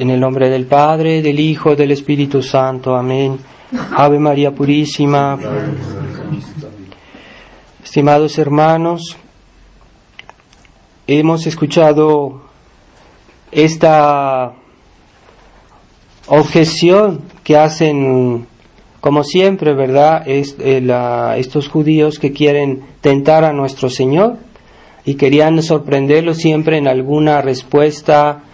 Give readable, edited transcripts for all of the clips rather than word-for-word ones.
En el nombre del Padre, del Hijo, del Espíritu Santo. Amén. Ave María Purísima. Estimados hermanos, hemos escuchado esta objeción que hacen, como siempre, ¿verdad?, estos judíos que quieren tentar a nuestro Señor y querían sorprenderlo siempre en alguna respuesta,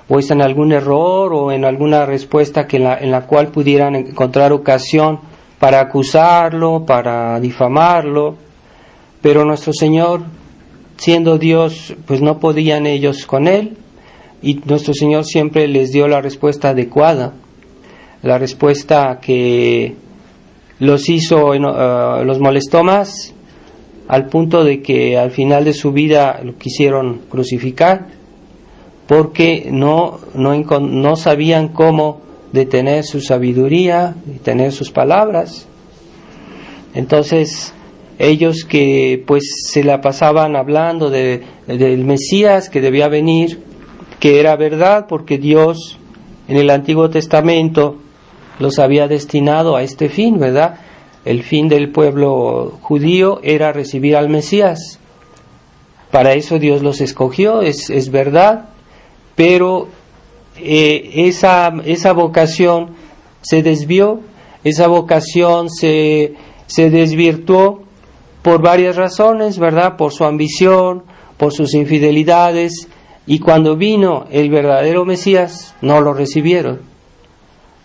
o en algún error, o en alguna respuesta en la cual pudieran encontrar ocasión para acusarlo, para difamarlo. Pero nuestro Señor, siendo Dios, pues no podían ellos con Él, y nuestro Señor siempre les dio la respuesta adecuada, la respuesta que los molestó más, al punto de que al final de su vida lo quisieron crucificar, porque no sabían cómo detener su sabiduría, detener sus palabras. Entonces, ellos que pues se la pasaban hablando del Mesías que debía venir, que era verdad porque Dios en el Antiguo Testamento los había destinado a este fin, ¿verdad? El fin del pueblo judío era recibir al Mesías. Para eso Dios los escogió, es verdad, pero esa vocación se desvió, esa vocación se desvirtuó por varias razones, ¿verdad? Por su ambición, por sus infidelidades, y cuando vino el verdadero Mesías no lo recibieron,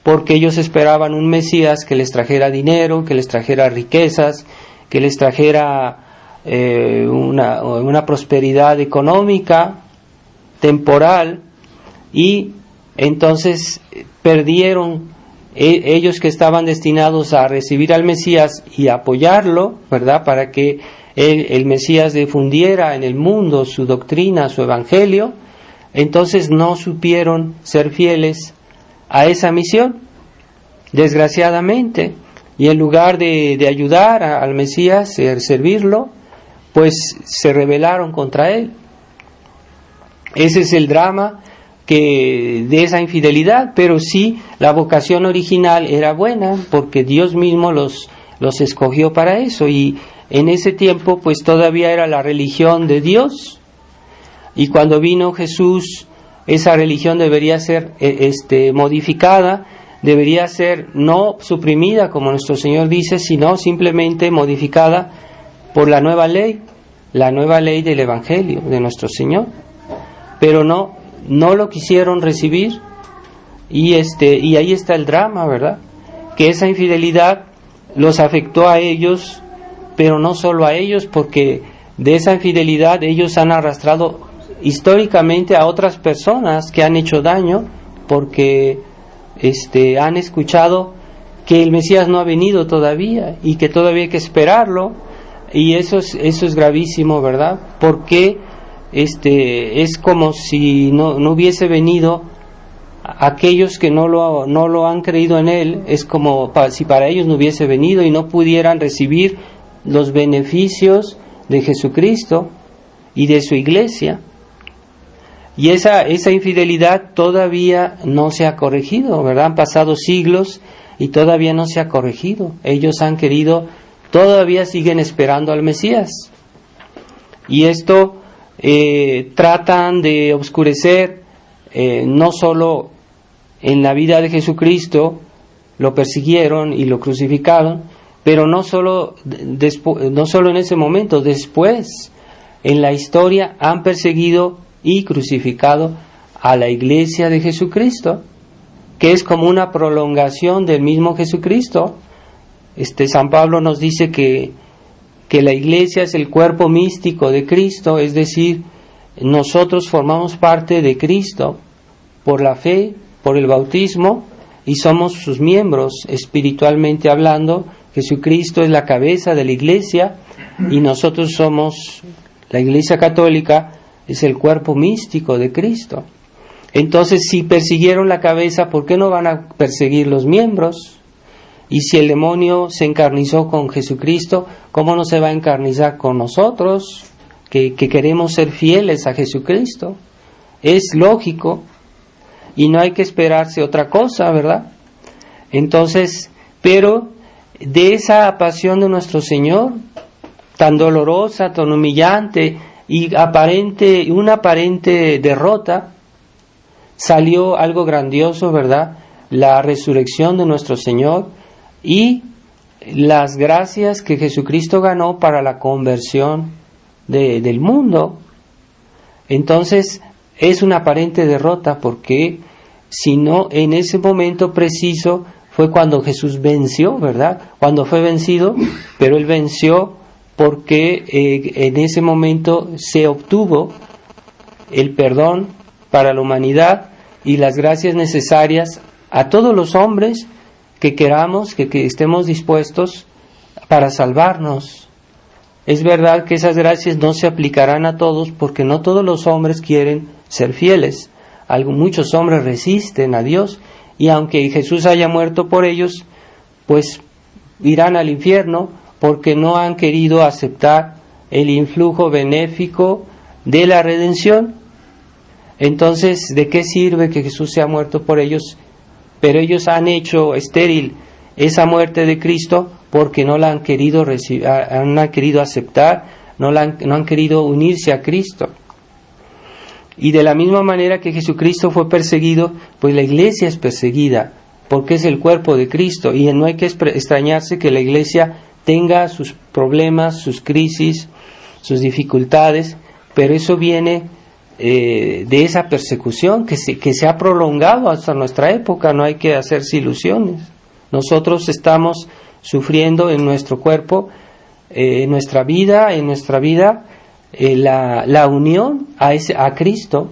porque ellos esperaban un Mesías que les trajera dinero, que les trajera riquezas, que les trajera una prosperidad económica, temporal, y entonces perdieron ellos que estaban destinados a recibir al Mesías y apoyarlo, ¿verdad?, para que el Mesías difundiera en el mundo su doctrina, su evangelio. Entonces no supieron ser fieles a esa misión, desgraciadamente, y en lugar de ayudar al Mesías, servirlo, pues se rebelaron contra él. Ese es el drama de esa infidelidad, pero sí, la vocación original era buena, porque Dios mismo los escogió para eso, y en ese tiempo pues todavía era la religión de Dios, y cuando vino Jesús, esa religión debería ser modificada, debería ser no suprimida como nuestro Señor dice, sino simplemente modificada por la nueva ley del Evangelio de nuestro Señor. Pero no lo quisieron recibir, y ahí está el drama, ¿verdad? Que esa infidelidad los afectó a ellos, pero no solo a ellos, porque de esa infidelidad ellos han arrastrado históricamente a otras personas que han hecho daño, porque han escuchado que el Mesías no ha venido todavía y que todavía hay que esperarlo, y eso es gravísimo, ¿verdad? Porque es como si no hubiese venido. Aquellos que no lo han creído en él, es como si para ellos no hubiese venido y no pudieran recibir los beneficios de Jesucristo y de su iglesia. Y esa infidelidad todavía no se ha corregido, ¿verdad? Han pasado siglos y todavía no se ha corregido. Ellos han querido, todavía siguen esperando al Mesías, y esto tratan de oscurecer, no solo en la vida de Jesucristo lo persiguieron y lo crucificaron, pero no solo en ese momento, después en la historia han perseguido y crucificado a la iglesia de Jesucristo, que es como una prolongación del mismo Jesucristo. San Pablo nos dice que la iglesia es el cuerpo místico de Cristo, es decir, nosotros formamos parte de Cristo por la fe, por el bautismo, y somos sus miembros espiritualmente hablando. Jesucristo es la cabeza de la iglesia y nosotros somos, la iglesia católica es el cuerpo místico de Cristo. Entonces, si persiguieron la cabeza, ¿por qué no van a perseguir los miembros? Y si el demonio se encarnizó con Jesucristo, ¿cómo no se va a encarnizar con nosotros, que queremos ser fieles a Jesucristo? Es lógico. y no hay que esperarse otra cosa, ¿verdad? Entonces, pero de esa pasión de nuestro Señor, tan dolorosa, tan humillante y una aparente derrota, salió algo grandioso, ¿verdad? La resurrección de nuestro Señor y las gracias que Jesucristo ganó para la conversión del mundo. Entonces, es una aparente derrota porque, si no, en ese momento preciso fue cuando Jesús venció, ¿verdad? Cuando fue vencido, pero Él venció porque en ese momento se obtuvo el perdón para la humanidad y las gracias necesarias a todos los hombres que queramos, que estemos dispuestos para salvarnos. Es verdad que esas gracias no se aplicarán a todos porque no todos los hombres quieren ser fieles. Muchos hombres resisten a Dios y aunque Jesús haya muerto por ellos, pues irán al infierno porque no han querido aceptar el influjo benéfico de la redención. Entonces, ¿de qué sirve que Jesús sea muerto por ellos? Pero ellos han hecho estéril esa muerte de Cristo porque no la han querido no han querido aceptar, no han querido unirse a Cristo. Y de la misma manera que Jesucristo fue perseguido, pues la iglesia es perseguida, porque es el cuerpo de Cristo, y no hay que extrañarse que la iglesia tenga sus problemas, sus crisis, sus dificultades, pero eso viene de esa persecución que se ha prolongado hasta nuestra época. No hay que hacerse ilusiones. Nosotros estamos sufriendo en nuestro cuerpo, en nuestra vida, la unión a Cristo,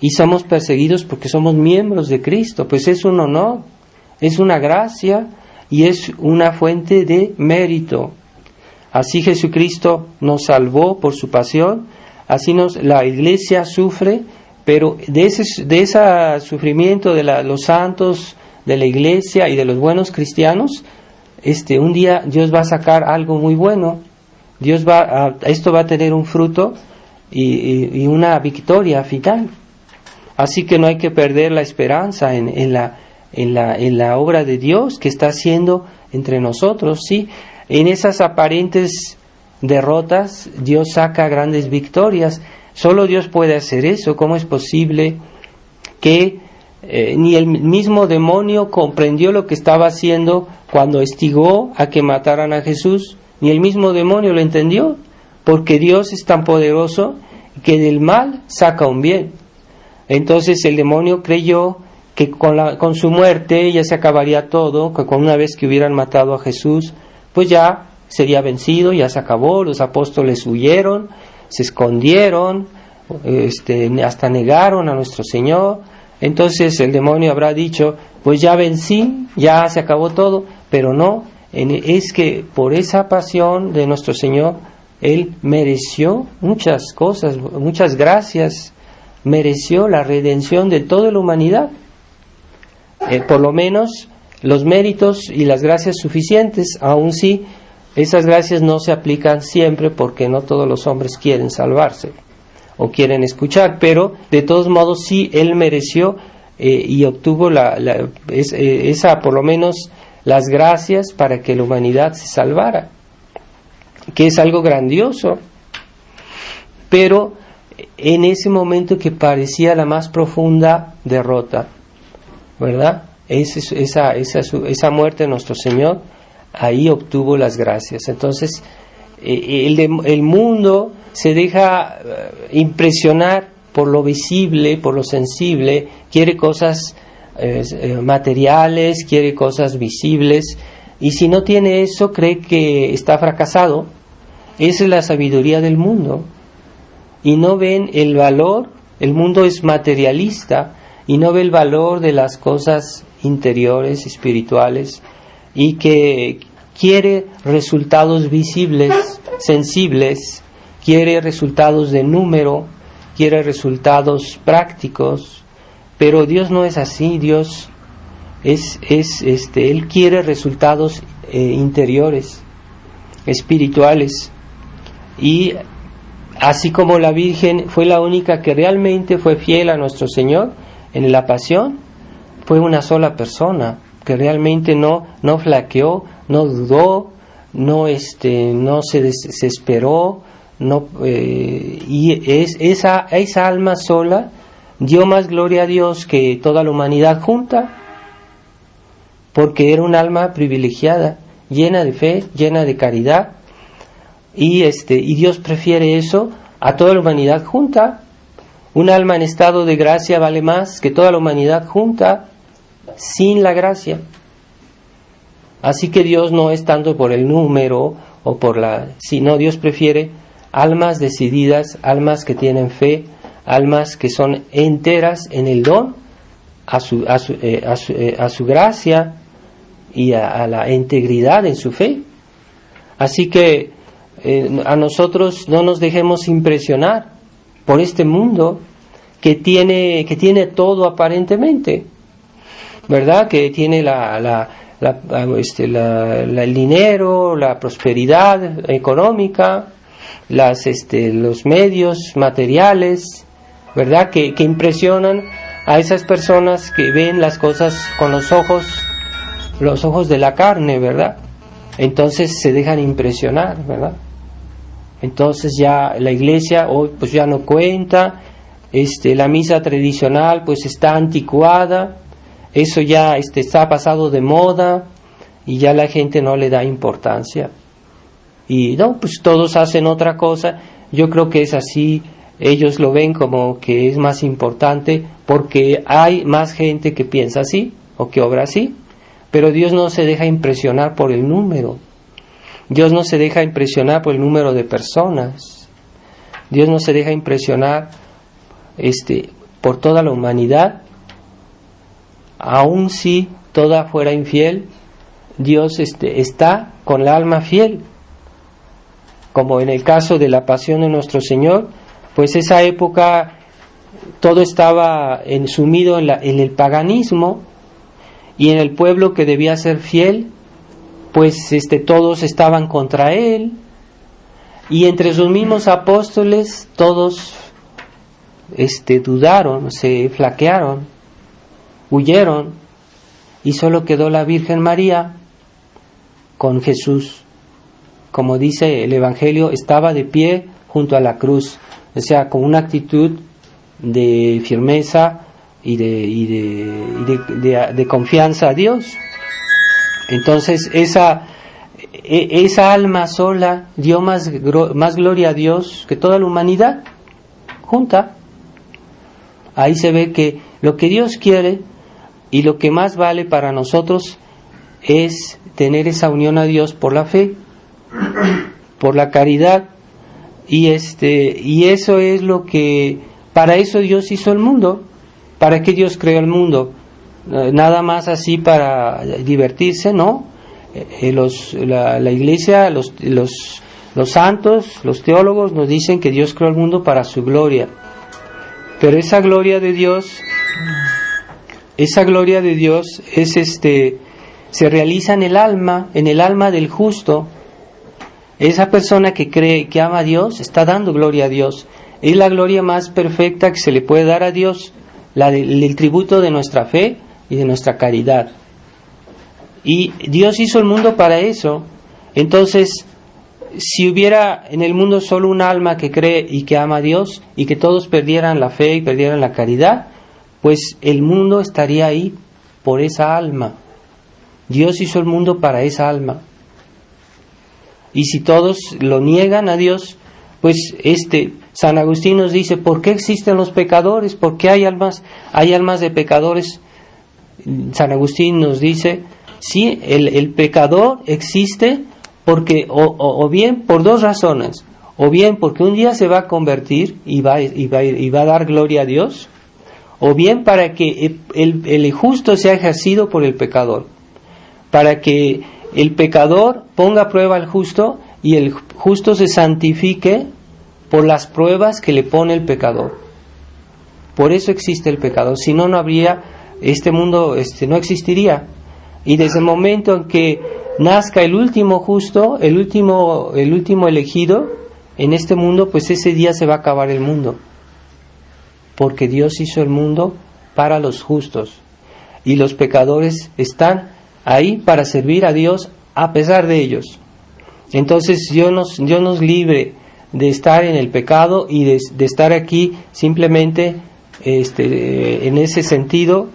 y somos perseguidos porque somos miembros de Cristo. Pues es un honor, es una gracia y es una fuente de mérito. Así Jesucristo nos salvó por su pasión, así la iglesia sufre, pero de ese sufrimiento de los santos, de la iglesia y de los buenos cristianos, un día Dios va a sacar algo muy bueno. Esto va a tener un fruto y una victoria final. Así que no hay que perder la esperanza en la obra de Dios que está haciendo entre nosotros, ¿sí? En esas aparentes derrotas, Dios saca grandes victorias. Solo Dios puede hacer eso. ¿Cómo es posible que ni el mismo demonio comprendió lo que estaba haciendo cuando instigó a que mataran a Jesús? Ni el mismo demonio lo entendió, porque Dios es tan poderoso que del mal saca un bien. Entonces el demonio creyó que con su muerte ya se acabaría todo, que con una vez que hubieran matado a Jesús, pues ya sería vencido, ya se acabó. Los apóstoles huyeron, se escondieron, hasta negaron a nuestro Señor. Entonces el demonio habrá dicho, pues ya vencí, ya se acabó todo, pero no. Es que por esa pasión de nuestro Señor, Él mereció muchas cosas, muchas gracias, mereció la redención de toda la humanidad, por lo menos los méritos y las gracias suficientes. Aun si esas gracias no se aplican siempre, porque no todos los hombres quieren salvarse o quieren escuchar, pero de todos modos sí Él mereció y obtuvo esa, por lo menos, las gracias para que la humanidad se salvara, que es algo grandioso. Pero en ese momento que parecía la más profunda derrota, ¿verdad? Esa muerte de nuestro Señor, ahí obtuvo las gracias. Entonces el mundo se deja impresionar por lo visible, por lo sensible, quiere cosas materiales, quiere cosas visibles, y si no tiene eso cree que está fracasado. Esa es la sabiduría del mundo, y no ven el valor. El mundo es materialista y no ve el valor de las cosas interiores, espirituales, y que quiere resultados visibles, sensibles, quiere resultados de número, quiere resultados prácticos. Pero Dios no es así. Dios Él quiere resultados interiores, espirituales. Y así como la Virgen fue la única que realmente fue fiel a nuestro Señor, en la pasión, fue una sola persona que realmente no flaqueó, no dudó, no se desesperó, y esa alma sola dio más gloria a Dios que toda la humanidad junta, porque era un alma privilegiada, llena de fe, llena de caridad, y Dios prefiere eso a toda la humanidad junta. Un alma en estado de gracia vale más que toda la humanidad junta sin la gracia. Así que Dios no es tanto por el número o sino Dios prefiere almas decididas, almas que tienen fe, almas que son enteras en el don a su gracia y a la integridad en su fe. Así que a nosotros no nos dejemos impresionar por este mundo que tiene todo aparentemente, ¿verdad? Que tiene el dinero, la prosperidad económica, los medios materiales, ¿verdad? Que impresionan a esas personas que ven las cosas con los ojos de la carne, ¿verdad? Entonces se dejan impresionar, ¿verdad? Entonces ya la iglesia hoy pues ya no cuenta, la misa tradicional pues está anticuada, eso ya está pasado de moda y ya la gente no le da importancia. Y no, pues todos hacen otra cosa. Yo creo que es así, ellos lo ven como que es más importante porque hay más gente que piensa así o que obra así, pero Dios no se deja impresionar por el número. Dios no se deja impresionar por el número de personas. Dios no se deja impresionar por toda la humanidad. Aun si toda fuera infiel, Dios está con la alma fiel. Como en el caso de la pasión de nuestro Señor, pues esa época todo estaba sumido en el paganismo, y en el pueblo que debía ser fiel, pues todos estaban contra él, y entre sus mismos apóstoles todos dudaron, se flaquearon, huyeron, y solo quedó la Virgen María con Jesús. Como dice el Evangelio, estaba de pie junto a la cruz, o sea, con una actitud de firmeza y de confianza a Dios. Entonces esa alma sola dio más gloria a Dios que toda la humanidad junta. Ahí se ve que lo que Dios quiere y lo que más vale para nosotros es tener esa unión a Dios por la fe, por la caridad, y eso es lo que, para eso Dios hizo el mundo. ¿Para qué Dios creó el mundo? Nada más así para divertirse, ¿no? La iglesia, los santos, los teólogos nos dicen que Dios creó el mundo para su gloria. Pero esa gloria de Dios es se realiza en el alma del justo. Esa persona que cree, que ama a Dios, está dando gloria a Dios. Es la gloria más perfecta que se le puede dar a Dios, el tributo de nuestra fe y de nuestra caridad. Y Dios hizo el mundo para eso. Entonces, si hubiera en el mundo solo un alma que cree y que ama a Dios, y que todos perdieran la fe y perdieran la caridad, pues el mundo estaría ahí por esa alma. Dios hizo el mundo para esa alma. Y si todos lo niegan a Dios, pues San Agustín nos dice, ¿por qué existen los pecadores? ¿Por qué hay almas de pecadores? San Agustín nos dice, sí, el pecador existe porque o bien por dos razones, o bien porque un día se va a convertir y va a dar gloria a Dios, o bien para que el justo sea ejercido por el pecador, para que el pecador ponga a prueba al justo y el justo se santifique por las pruebas que le pone el pecador. Por eso existe el pecado, si no, no habría, este mundo no existiría. Y desde el momento en que nazca el último justo, el último elegido en este mundo, pues ese día se va a acabar el mundo, porque Dios hizo el mundo para los justos, y los pecadores están ahí para servir a Dios a pesar de ellos. Entonces Dios nos libre de estar en el pecado y de estar aquí simplemente en ese sentido,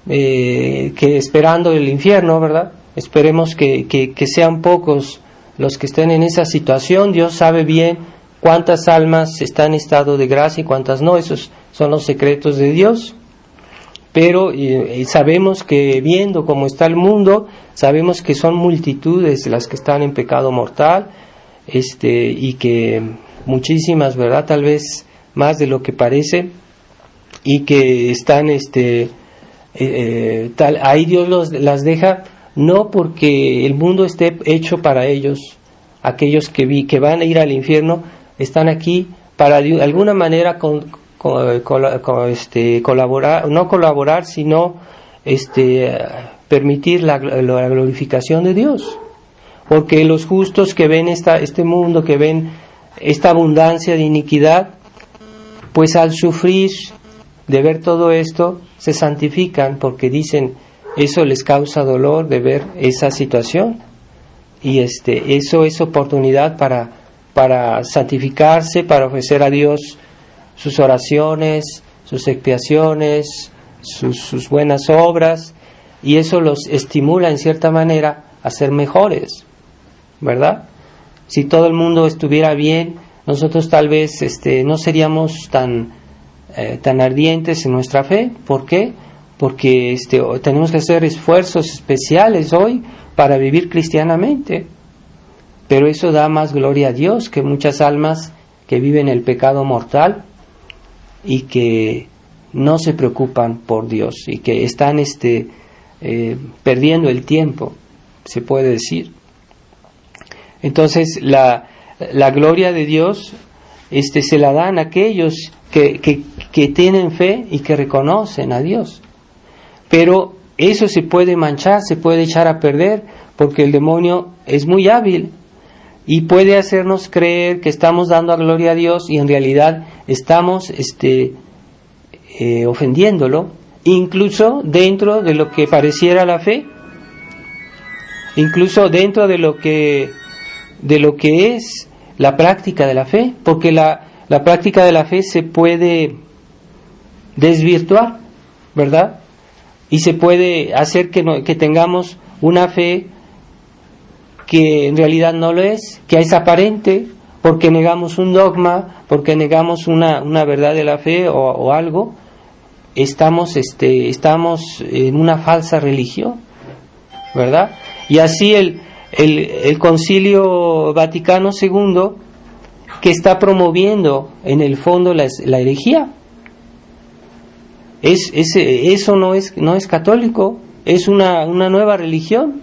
que esperando el infierno, ¿verdad? Esperemos que sean pocos los que estén en esa situación. Dios sabe bien cuántas almas están en estado de gracia y cuántas no. Esos son los secretos de Dios. Pero sabemos que, viendo cómo está el mundo, sabemos que son multitudes las que están en pecado mortal, y que muchísimas, ¿verdad? Tal vez más de lo que parece, y que están ahí Dios las deja, no porque el mundo esté hecho para ellos. Aquellos que van a ir al infierno están aquí para de alguna manera colaborar, no colaborar, sino permitir la glorificación de Dios. Porque los justos que ven este mundo, que ven esta abundancia de iniquidad, pues al sufrir de ver todo esto, se santifican, porque dicen, eso les causa dolor de ver esa situación, y eso es oportunidad para santificarse, para ofrecer a Dios sus oraciones, sus expiaciones, sus buenas obras, y eso los estimula en cierta manera a ser mejores, ¿verdad? Si todo el mundo estuviera bien, nosotros tal vez no seríamos tan ardientes en nuestra fe. ¿Por qué? Porque tenemos que hacer esfuerzos especiales hoy para vivir cristianamente, pero eso da más gloria a Dios que muchas almas que viven el pecado mortal y que no se preocupan por Dios y que están perdiendo el tiempo, se puede decir. Entonces la gloria de Dios se la dan a aquellos que tienen fe y que reconocen a Dios. Pero eso se puede manchar, se puede echar a perder, porque el demonio es muy hábil y puede hacernos creer que estamos dando a gloria a Dios y en realidad estamos ofendiéndolo, incluso dentro de lo que pareciera la fe, incluso dentro de lo que es la práctica de la fe, porque la práctica de la fe se puede desvirtuar, ¿verdad? Y se puede hacer que tengamos una fe que en realidad no lo es, que es aparente, porque negamos un dogma, porque negamos una verdad de la fe o algo. Estamos en una falsa religión, ¿verdad? Y así el Concilio Vaticano II, que está promoviendo en el fondo la herejía, eso no es católico, es una nueva religión.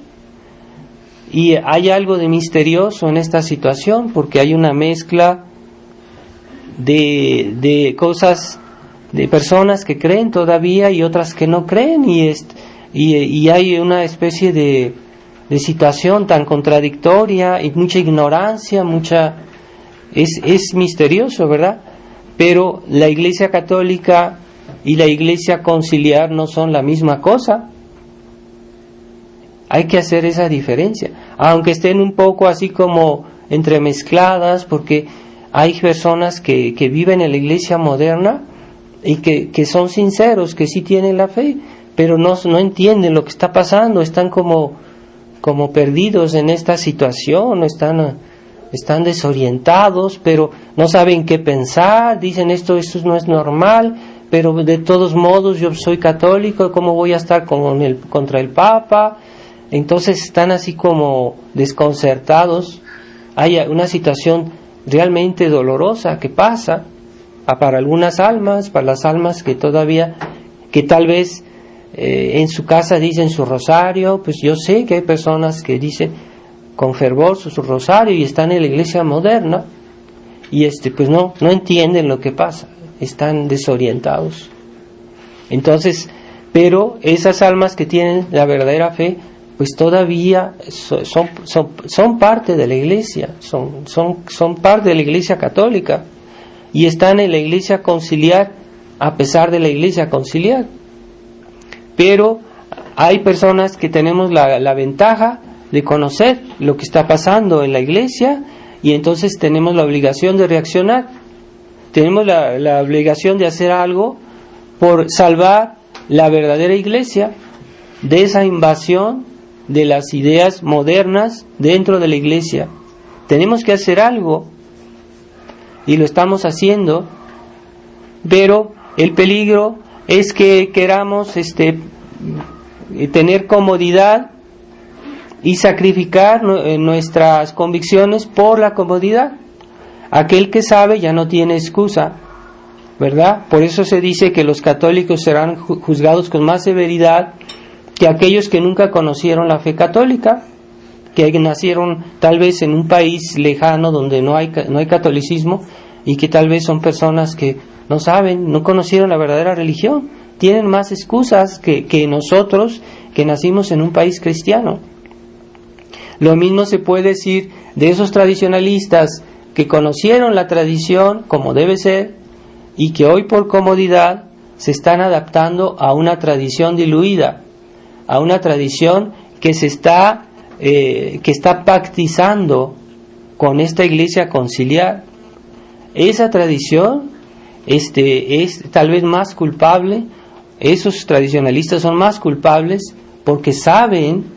Y hay algo de misterioso en esta situación, porque hay una mezcla de cosas, de personas que creen todavía y otras que no creen, y hay una especie de situación tan contradictoria y mucha ignorancia, es misterioso, ¿verdad? Pero la Iglesia Católica y la Iglesia Conciliar no son la misma cosa. Hay que hacer esa diferencia, aunque estén un poco así como entremezcladas, porque hay personas que viven en la Iglesia moderna y que son sinceros, que sí tienen la fe, pero no entienden lo que está pasando, están como perdidos en esta situación, están desorientados, pero no saben qué pensar, dicen esto no es normal, pero de todos modos yo soy católico, ¿cómo voy a estar contra el Papa? Entonces están así como desconcertados. Hay una situación realmente dolorosa que pasa para algunas almas, para las almas que tal vez en su casa dicen su rosario. Pues yo sé que hay personas que dicen con fervor su rosario y están en la iglesia moderna y pues no entienden lo que pasa, están desorientados. Entonces, pero esas almas que tienen la verdadera fe, pues todavía son parte de la iglesia, son parte de la iglesia católica y están en la iglesia conciliar a pesar de la iglesia conciliar. Pero hay personas que tenemos la ventaja de conocer lo que está pasando en la iglesia, y entonces tenemos la obligación de reaccionar. Tenemos la obligación de hacer algo por salvar la verdadera iglesia de esa invasión de las ideas modernas dentro de la iglesia. Tenemos que hacer algo, y lo estamos haciendo, pero el peligro es que queramos tener comodidad y sacrificar nuestras convicciones por la comodidad. Aquel que sabe ya no tiene excusa, ¿verdad? Por eso se dice que los católicos serán juzgados con más severidad que aquellos que nunca conocieron la fe católica, que nacieron tal vez en un país lejano donde no hay catolicismo, y que tal vez son personas que no saben, no conocieron la verdadera religión. Tienen más excusas que nosotros, que nacimos en un país cristiano. Lo mismo se puede decir de esos tradicionalistas que conocieron la tradición como debe ser, y que hoy por comodidad se están adaptando a una tradición diluida, a una tradición que está pactizando con esta iglesia conciliar. Esa tradición es tal vez más culpable. Esos tradicionalistas son más culpables porque saben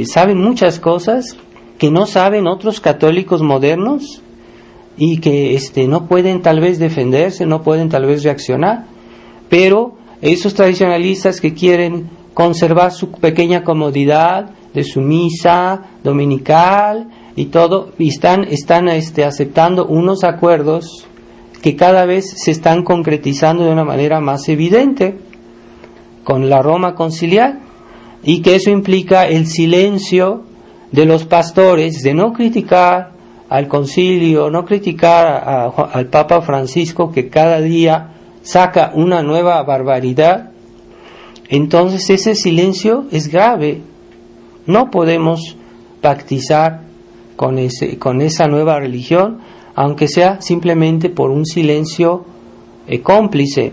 saben muchas cosas que no saben otros católicos modernos, y que no pueden tal vez defenderse, no pueden tal vez reaccionar. Pero esos tradicionalistas que quieren conservar su pequeña comodidad de su misa dominical y todo, y están aceptando unos acuerdos que cada vez se están concretizando de una manera más evidente con la Roma conciliar, y que eso implica el silencio de los pastores, de no criticar al concilio, no criticar al Papa Francisco, que cada día saca una nueva barbaridad. Entonces ese silencio es grave. No podemos pactizar con esa nueva religión, aunque sea simplemente por un silencio cómplice.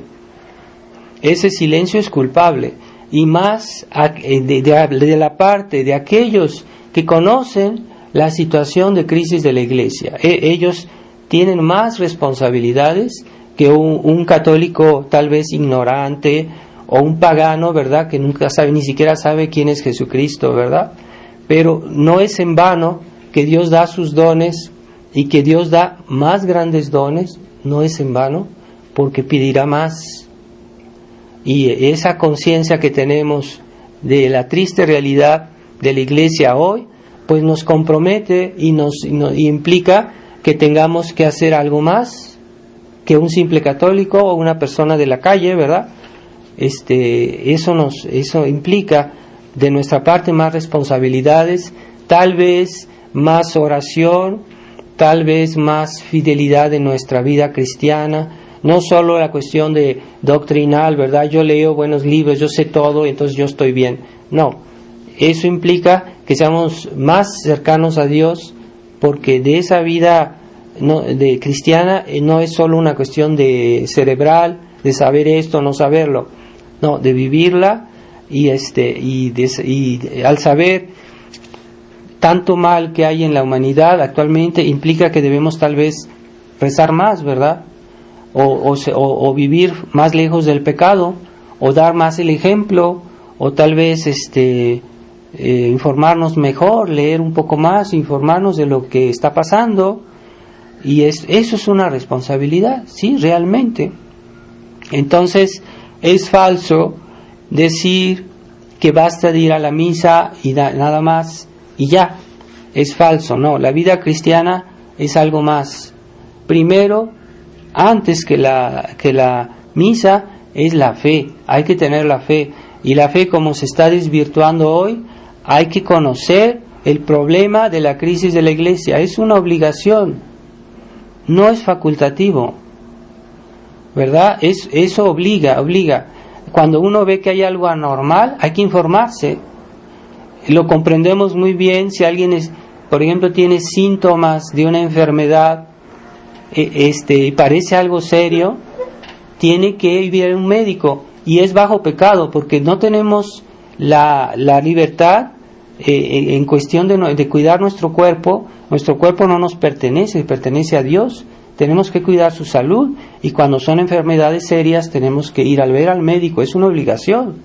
Ese silencio es culpable, y más de la parte de aquellos que conocen la situación de crisis de la iglesia. Ellos tienen más responsabilidades que un católico tal vez ignorante, o un pagano, ¿verdad?, que nunca sabe, ni siquiera sabe quién es Jesucristo, ¿verdad? Pero no es en vano que Dios da sus dones, y que Dios da más grandes dones. No es en vano, porque pedirá más. Y esa conciencia que tenemos de la triste realidad de la iglesia hoy, pues nos compromete y implica que tengamos que hacer algo más que un simple católico o una persona de la calle, ¿verdad? Eso implica de nuestra parte más responsabilidades, tal vez más oración, tal vez más fidelidad en nuestra vida cristiana. No solo la cuestión de doctrinal, ¿verdad? Yo leo buenos libros, yo sé todo, entonces yo estoy bien. No, eso implica que seamos más cercanos a Dios, porque de esa vida de cristiana no es solo una cuestión de cerebral, de saber esto, no saberlo. No, de vivirla, y al saber tanto mal que hay en la humanidad actualmente, implica que debemos tal vez rezar más, ¿verdad? O vivir más lejos del pecado, o dar más el ejemplo, o tal vez informarnos mejor, leer un poco más, informarnos de lo que está pasando. Y eso es una responsabilidad, sí, realmente. Entonces es falso decir que basta de ir a la misa y nada más y ya. Es falso, no. La vida cristiana es algo más. Primero, antes que la misa, es la fe. Hay que tener la fe. Y la fe, como se está desvirtuando hoy, hay que conocer el problema de la crisis de la iglesia. Es una obligación, no es facultativo, ¿verdad? Eso obliga. Cuando uno ve que hay algo anormal, hay que informarse. Lo comprendemos muy bien si alguien por ejemplo, tiene síntomas de una enfermedad, y parece algo serio. tiene que ir a un médico, y es bajo pecado, porque no tenemos la libertad en cuestión de cuidar nuestro cuerpo. Nuestro cuerpo no nos pertenece, pertenece a Dios. Tenemos que cuidar su salud, y cuando son enfermedades serias tenemos que ir a ver al médico, es una obligación.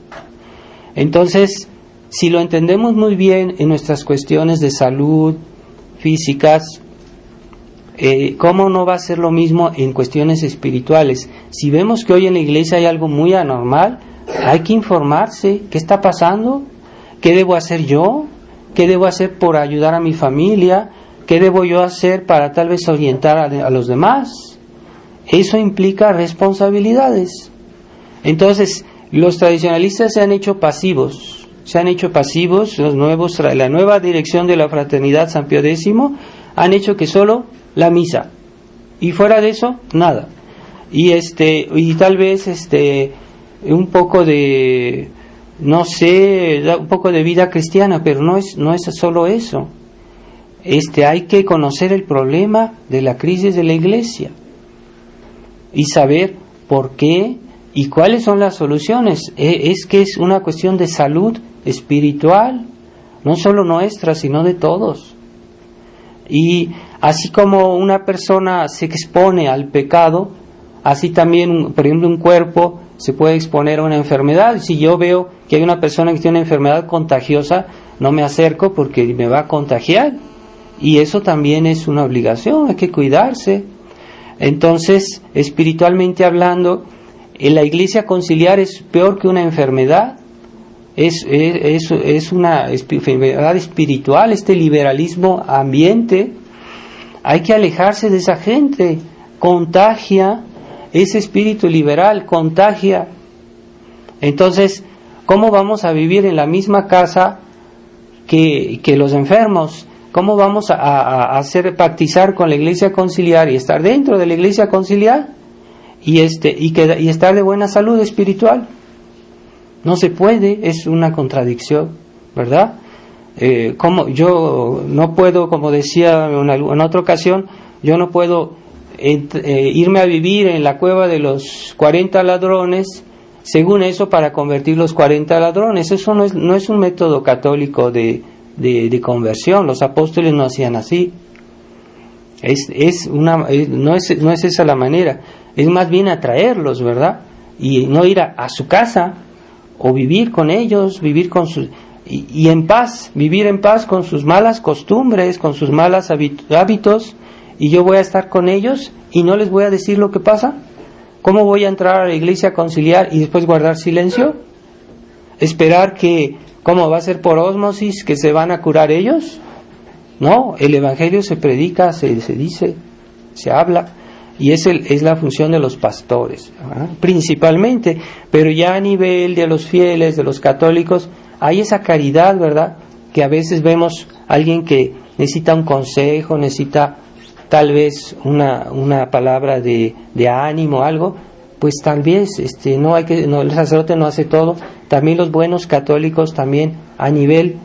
Entonces, si lo entendemos muy bien en nuestras cuestiones de salud físicas, ¿cómo no va a ser lo mismo en cuestiones espirituales? Si vemos que hoy en la iglesia hay algo muy anormal, hay que informarse. ¿Qué está pasando? ¿Qué debo hacer yo? ¿Qué debo hacer por ayudar a mi familia? ¿Qué debo yo hacer para tal vez orientar a los demás? Eso implica responsabilidades. Entonces, los tradicionalistas se han hecho pasivos. Los nuevos, la nueva dirección de la Fraternidad San Pío X han hecho que solo la misa, y fuera de eso nada. Y tal vez un poco de, no sé, un poco de vida cristiana, pero no es solo eso. Hay que conocer el problema de la crisis de la iglesia y saber por qué y cuáles son las soluciones. Es que es una cuestión de salud espiritual, no solo nuestra, sino de todos. Y así como una persona se expone al pecado, así también, por ejemplo, un cuerpo se puede exponer a una enfermedad. Si yo veo que hay una persona que tiene una enfermedad contagiosa, no me acerco porque me va a contagiar. Y eso también es una obligación, hay que cuidarse. Entonces, espiritualmente hablando, la iglesia conciliar es peor que una enfermedad. Es una enfermedad espiritual, este liberalismo ambiente. Hay que alejarse de esa gente. Contagia, ese espíritu liberal contagia. Entonces, ¿cómo vamos a vivir en la misma casa que los enfermos? ¿Cómo vamos a hacer pactizar con la iglesia conciliar y estar dentro de la iglesia conciliar y estar de buena salud espiritual? No se puede, es una contradicción, ¿verdad? Como yo no puedo, como decía en otra ocasión, yo no puedo irme a vivir en la cueva de los 40 ladrones, según eso, para convertir los 40 ladrones. Eso no es un método católico de conversión. Los apóstoles no hacían así. No es esa la manera. Es más bien atraerlos, ¿verdad? Y no ir a su casa, o vivir con ellos, vivir con sus y en paz, vivir en paz con sus malas costumbres, con sus malos hábitos, y yo voy a estar con ellos y no les voy a decir lo que pasa. ¿Cómo voy a entrar a la iglesia conciliar y después guardar silencio? ¿Esperar que, cómo va a ser por ósmosis, que se van a curar ellos? No, el evangelio se predica, se dice, se habla, y es la función de los pastores, ¿verdad? Principalmente, pero ya a nivel de los fieles, de los católicos, hay esa caridad, ¿verdad? Que a veces vemos a alguien que necesita un consejo, necesita tal vez una palabra de ánimo, algo, pues tal vez el sacerdote no hace todo. También los buenos católicos, también a nivel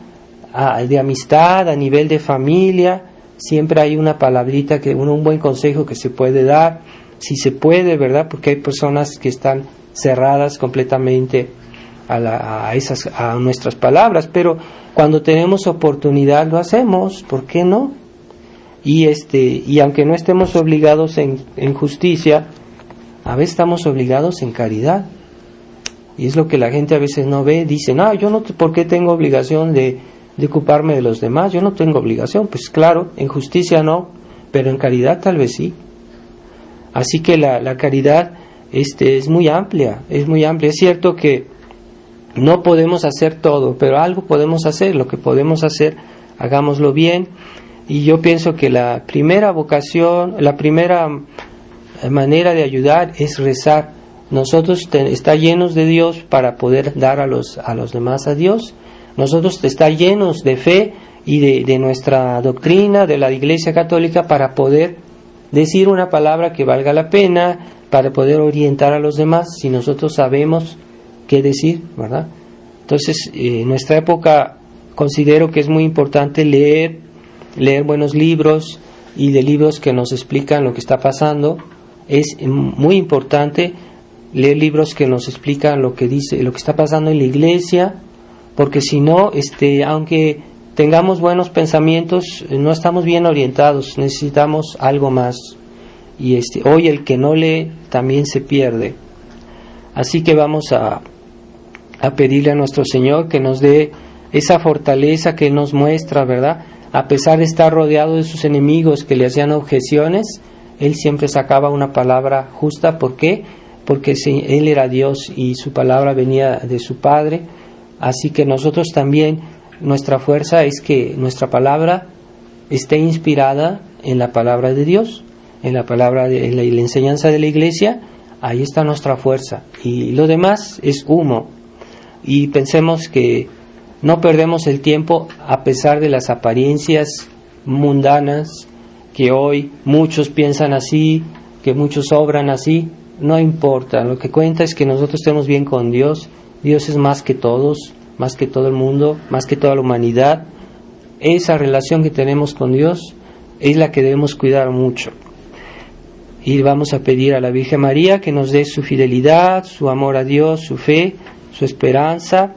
de amistad, a nivel de familia, siempre hay una palabrita, un buen consejo que se puede dar, si se puede, ¿verdad? Porque hay personas que están cerradas completamente a nuestras palabras, pero cuando tenemos oportunidad lo hacemos, ¿por qué no? Y aunque no estemos obligados en justicia, a veces estamos obligados en caridad, y es lo que la gente a veces no ve. Dice, no, yo no, ¿por qué tengo obligación de ocuparme de los demás? Yo no tengo obligación. Pues claro, en justicia no, pero en caridad tal vez sí. Así que la caridad es muy amplia, es muy amplia. Es cierto que no podemos hacer todo, pero algo podemos hacer. Lo que podemos hacer, hagámoslo bien. Y yo pienso que la primera vocación, la primera manera de ayudar es rezar. Nosotros está llenos de Dios para poder dar a los demás a Dios. Nosotros está llenos de fe y de nuestra doctrina, de la Iglesia Católica, para poder decir una palabra que valga la pena, para poder orientar a los demás, si nosotros sabemos qué decir, ¿verdad? Entonces, en nuestra época considero que es muy importante leer buenos libros, y de libros que nos explican lo que está pasando. Es muy importante, leer libros que nos explican lo que dice, lo que está pasando en la iglesia, porque si no, aunque tengamos buenos pensamientos, no estamos bien orientados, necesitamos algo más. Y hoy el que no lee también se pierde. Así que vamos a pedirle a nuestro Señor que nos dé esa fortaleza que Él nos muestra, ¿verdad? A pesar de estar rodeado de sus enemigos que le hacían objeciones, Él siempre sacaba una palabra justa. ¿Por qué? Porque Él era Dios y su palabra venía de su Padre. Así que nosotros también, nuestra fuerza es que nuestra palabra esté inspirada en la palabra de Dios, en la palabra en la enseñanza de la iglesia. Ahí está nuestra fuerza, y lo demás es humo. Y pensemos que no perdemos el tiempo a pesar de las apariencias mundanas, que hoy muchos piensan así, que muchos obran así. No importa, lo que cuenta es que nosotros estemos bien con Dios. Dios es más que todos, más que todo el mundo, más que toda la humanidad. Esa relación que tenemos con Dios es la que debemos cuidar mucho. Y vamos a pedir a la Virgen María que nos dé su fidelidad, su amor a Dios, su fe, su esperanza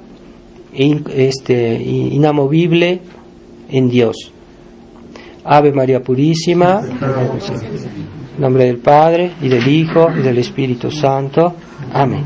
inamovible en Dios. Ave María Purísima, en nombre del Padre, y del Hijo, y del Espíritu Santo. Amén.